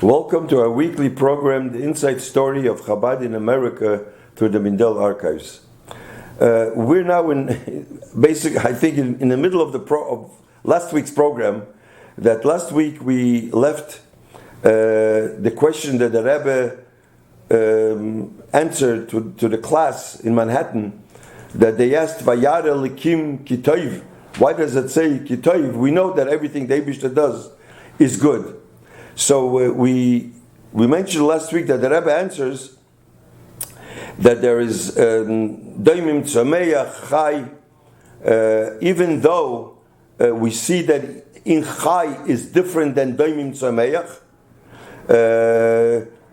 Welcome to our weekly program, The Inside Story of Chabad in America through the Mindel Archives. We're now in the middle of of last week's program. That last week we left the question that the Rabbi answered to the class in Manhattan, that they asked, Vayara Likim Kitoiv. Why does it say Kitoiv? We know that everything the Eibishter does is good. So we mentioned last week that the Rebbe answers that there is Daimim Tzameach Chai, even though we see that in Chai is different than Daimim Tzameach,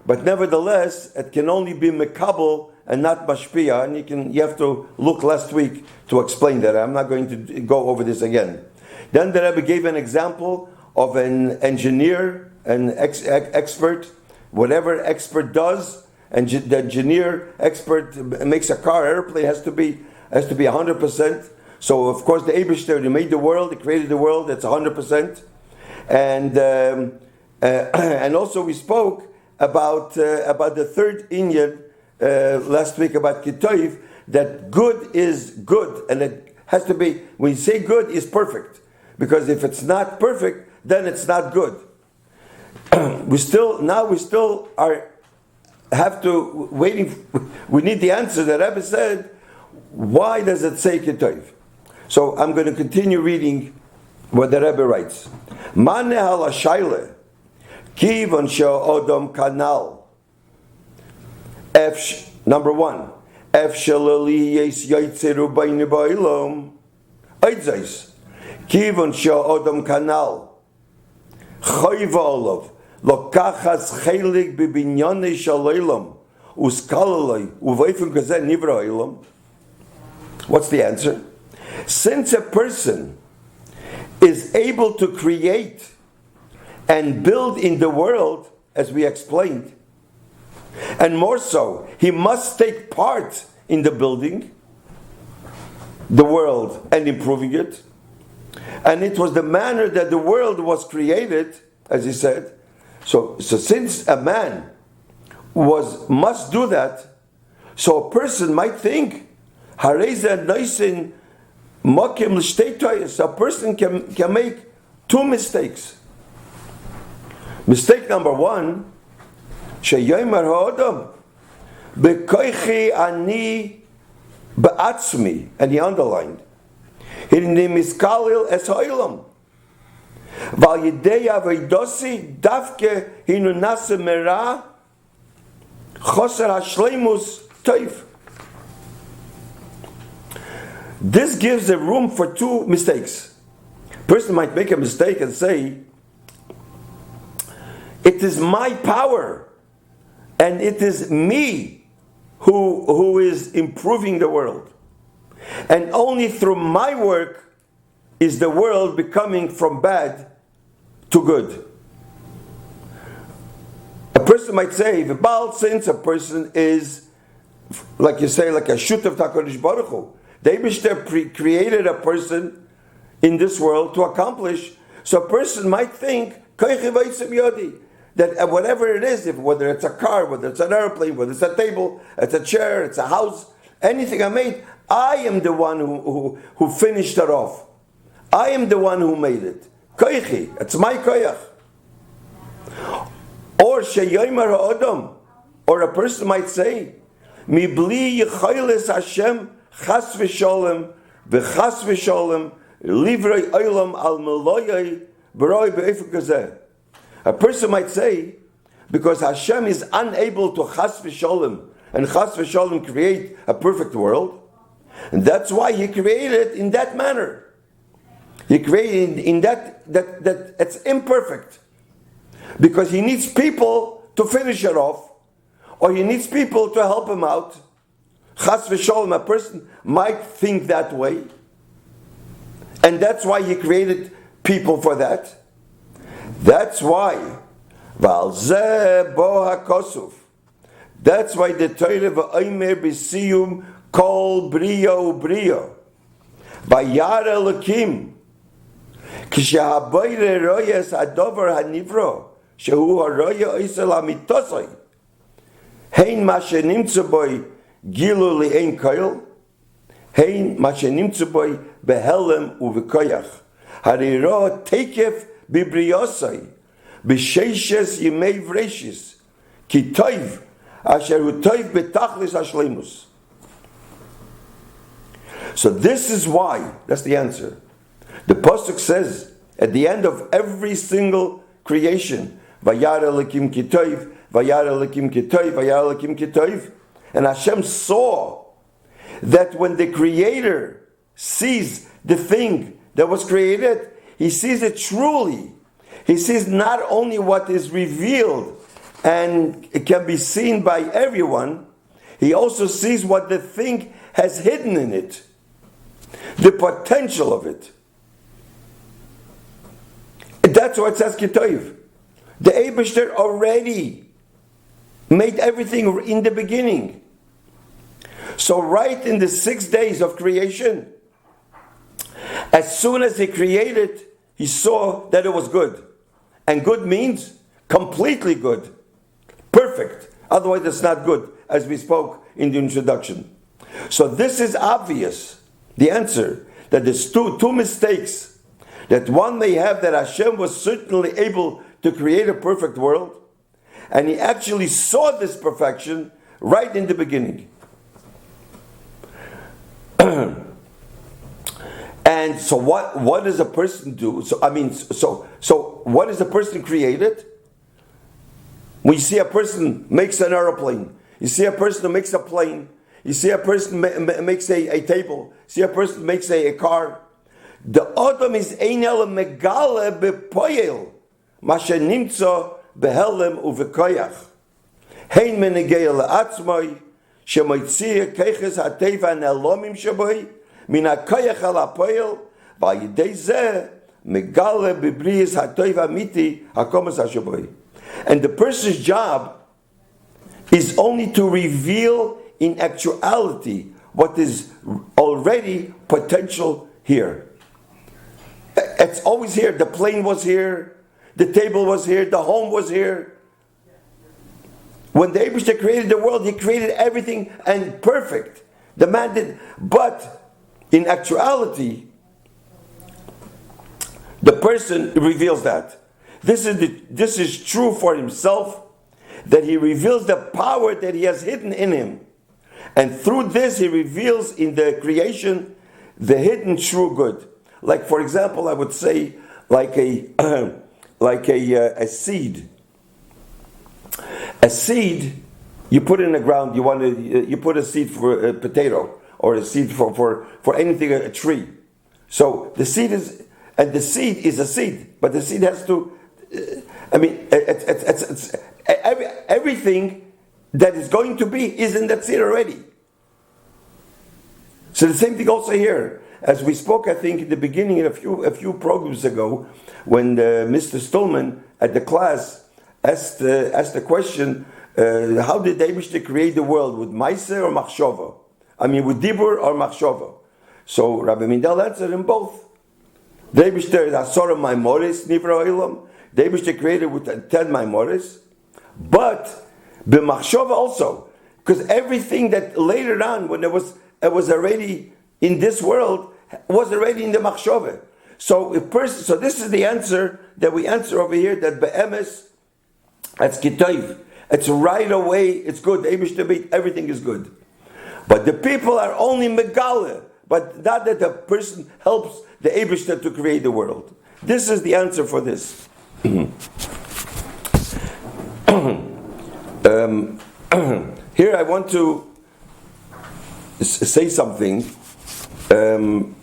but nevertheless it can only be Mekabel and not Mashpia, and you have to look last week to explain that. I'm not going to go over this again. Then the Rebbe gave an example of an engineer, an expert, whatever expert does, and the engineer expert makes a car, airplane has to be 100%. So of course the Eibishter, he made the world, he created the world, that's 100%. And also we spoke about the third Inyan last week about Kitoiv, that good is good, and it has to be, when you say good, is perfect, because if it's not perfect, then it's not good. We still have to waiting. We need the answer. The Rabbi said, why does it say Kitoiv? So I'm going to continue reading what the Rabbi writes. Mane halashayle kivon she'odom kanal. Number one, F shalali yes yaitzeru bayne ba'ilom. Eitzais kivon she'odom kanal. Chayva olav. Lokachas chelik bibinyane shalaylam uskalalay uvayfun kazen nivra ilam. What's the answer? Since a person is able to create and build in the world, as we explained, and more so, he must take part in the building the world and improving it. And it was the manner that the world was created, as he said. So since a man must do that, so a person might think, Hareza Noisin Mokim L'Shtei, a person can make two mistakes. Mistake number one, Sheyomer Ha'odam Bekoichi Ani Ba'atzmi, and he underlined, Hinni Miskalil Es Ha'olam. Val Yidei Aveidosi Davke Hinu Nase Mera Choser HaShleimus Toiv. This gives a room for two mistakes. Person might make a mistake and say, it is my power and it is me who is improving the world. And only through my work is the world becoming from bad to good. A person might say, since a person is, like you say, like a shoot of HaKadosh Baruch Hu, the Eibishter created a person in this world to accomplish, so a person might think, that whatever it is, whether it's a car, whether it's an airplane, whether it's a table, it's a chair, it's a house, anything I made, I am the one who finished it off. I am the one who made it. Koichi, it's my koyach. Or sheyomer ha'odam, or a person might say, Mibli yichayles Hashem chas v'sholem v'chas v'sholem livrei olam al meloyai b'roi be'efu kazeh. A person might say, because Hashem is unable to chas v'sholem and chas v'sholem create a perfect world, and that's why He created in that manner. He created in that it's imperfect, because He needs people to finish it off, or He needs people to help Him out. Chas v'sholem, a person might think that way, and that's why He created people for that. That's why Val Zeh Bo HaKosuf. That's why the Torah v'omer b'siyum kol brio brio vayara Elokim kishahaboyre royes hadover hanivro shehu haraya isel amitosai. Hein ma shenimtzu boy gilu li'ein koil. Hein ma shenimtzu boy behelem uvekoyach. Harira tekef bibriosai. B'sheishes yimei vreshis. Ki toiv asher hu toiv betachlis hashleimus. So this is why, that's the answer. The Pasuk says, at the end of every single creation, Vayar Elokim ki toiv, Vayar Elokim ki toiv, Vayar Elokim ki toiv. And Hashem saw that when the Creator sees the thing that was created, He sees it truly. He sees not only what is revealed and it can be seen by everyone, He also sees what the thing has hidden in it. The potential of it. That's what it says Kitoiv. The Eibishter already made everything in the beginning. So right in the 6 days of creation, as soon as He created, He saw that it was good. And good means completely good. Perfect. Otherwise it's not good, as we spoke in the introduction. So this is obvious. The answer, that there's two mistakes that one may have, that Hashem was certainly able to create a perfect world, and He actually saw this perfection right in the beginning. And so what does a person do? So what is a person created? When you see a person makes an aeroplane, you see a person who makes a plane, you see a person makes a table. See a person makes a car. The Adam is ein el megale bepoyel, mashe nimtzo behelem uvekoyach. Hein menegei le'atzmoi, shemoitzi keiches hateva ne'elomim sheboi, min hakoyach al hapoyel, v'ayidei zeh megale bebriis hatova miti hakomas hasheboi. And the person's job is only to reveal in actuality what is already potential here. It's always here. The plane was here, the table was here, the home was here. When the Eibishter created the world, He created everything and perfect. The man did, but in actuality, the person reveals that. This is true for himself, that he reveals the power that he has hidden in him. And through this, he reveals in the creation the hidden true good. Like, for example, I would say, like a seed. A seed, you put in the ground. You put a seed for a potato, or a seed for anything, a tree. So the seed is a seed, but the seed has to. It's everything that is going to be is in that seed already. So the same thing also here, as we spoke, I think, in the beginning, a few programs ago, when Mr. Stolman at the class asked the question, how did the Eibishter create the world, with Maise or Machshava? With Dibur or Machshava? So Rabbi Mindel answered in both. The Eibishter is Asora Maimoris Nivra Olam. The Eibishter created with 10 Maimoris, but b'Machshava also, because everything that later on, when it was already in this world, was already in the Machshava. So this is the answer that we answer over here, that be'emes, that's Kitoiv. It's right away, it's good. The Eibishter made everything is good. But the people are only Megale, but not that the person helps the Eibishter to create the world. This is the answer for this. Here I want to say something on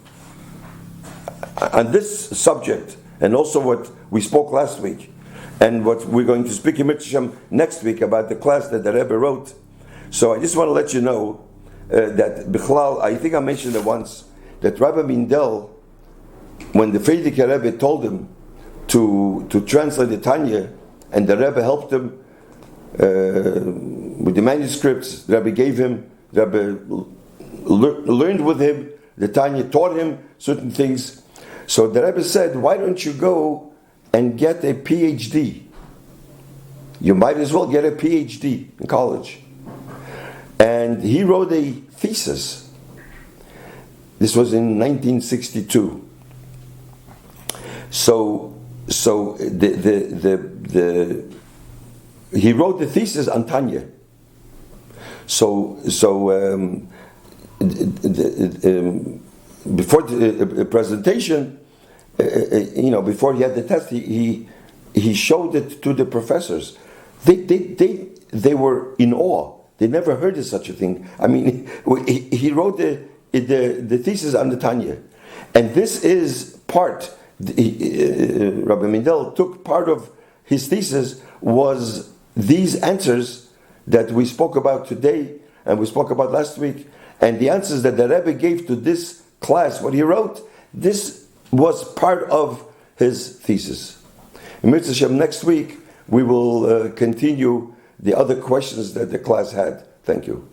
this subject, and also what we spoke last week, and what we're going to speak in Mitzvah next week about the class that the Rebbe wrote. So I just want to let you know that Bichlal, I think I mentioned it once, that Rabbi Mindel, when the Frierdiker Rebbe told him to translate the Tanya, and the Rebbe helped him with the manuscripts, the Rebbe gave him, the Rebbe learned with him, the Tanya taught him certain things. So the Rebbe said, why don't you go and get a PhD you might as well get a PhD in college. And he wrote a thesis. This was in 1962. So he wrote the thesis on Tanya. Before the presentation, before he had the test, he showed it to the professors. They were in awe. They never heard of such a thing. I mean, he wrote the thesis on the Tanya, and this is part. Rabbi Mindel took part of his thesis was these answers that we spoke about today and we spoke about last week, and the answers that the Rebbe gave to this class, what he wrote, this was part of his thesis. In Mitzvah Shem, next week we will continue the other questions that the class had. Thank you.